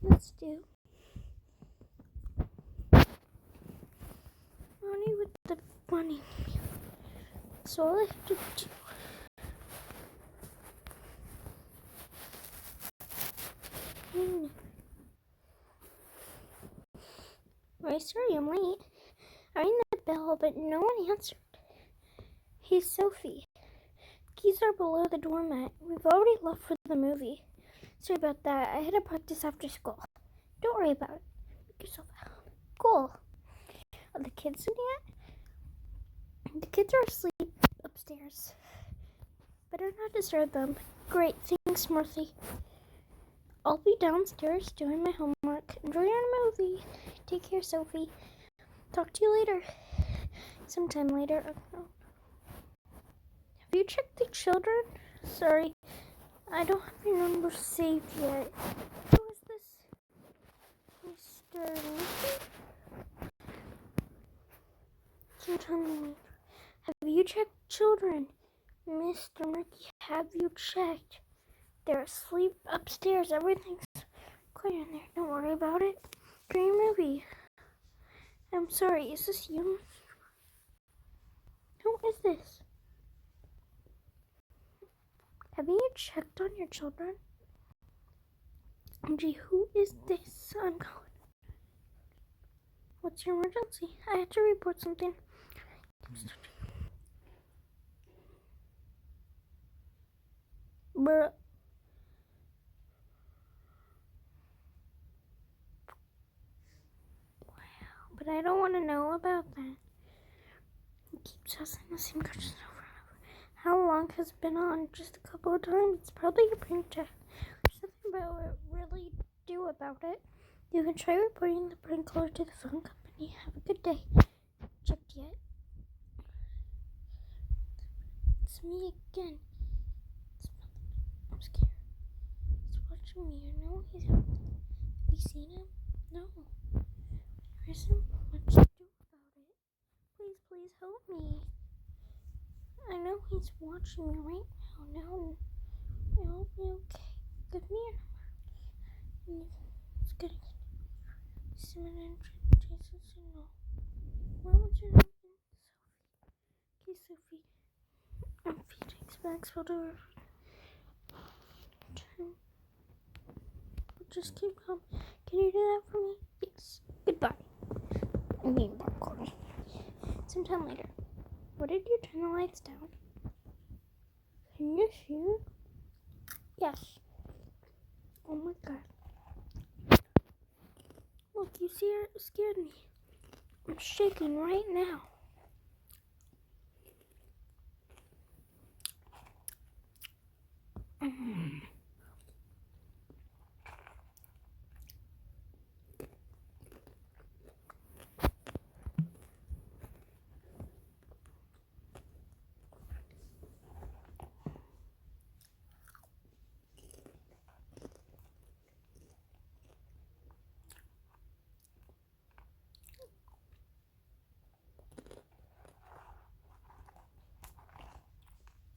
Let's do money with the bunny. So all I have to do. I'm sorry I'm late. I rang the bell, but no one answered. Hey, Sophie. Keys are below the doormat. We've already left for the movie. Sorry about that. I had to practice after school. Don't worry about it. Make yourself at home. Cool. Are the kids in yet? The kids are asleep upstairs. Better not disturb them. Great. Thanks, Murphy. I'll be downstairs doing my homework. Enjoy your movie. Take care, Sophie. Talk to you later. Sometime later. Oh. Have you checked the children? Sorry, I don't have your number saved yet. Who is this? Mr. Mickey? Sometime later. Have you checked children? Mr. Mickey, have you checked? They're asleep upstairs. Everything's quiet in there. Don't worry about it. Great movie. I'm sorry, is this you? Who is this? Have you checked on your children? Gee, who is this? I'm calling. What's your emergency? I had to report something. Bruh. Wow, but I don't want to know about that. He keeps asking the same question over and over. How long has it been on? Just a couple of times. It's probably your prank check. There's nothing about it really do about it. You can try reporting the prank caller to the phone company. Have a good day. Checked yet? It's me again. I'm scared. He's watching me. You know he's. Have you seen him? No. There isn't much to do about it. Please help me. I know he's watching me right now. Now it'll be okay. Give me your number. It's getting Jesus, no. What was your name? Okay, Sophie. I'm feeding Maxwell over. Just keep calm. Can you do that for me? Yes. Goodbye. I mean popcorn. Sometime later. What did you turn the lights down? Can you see it? Yes. Oh my god. Look, you scared me. I'm shaking right now.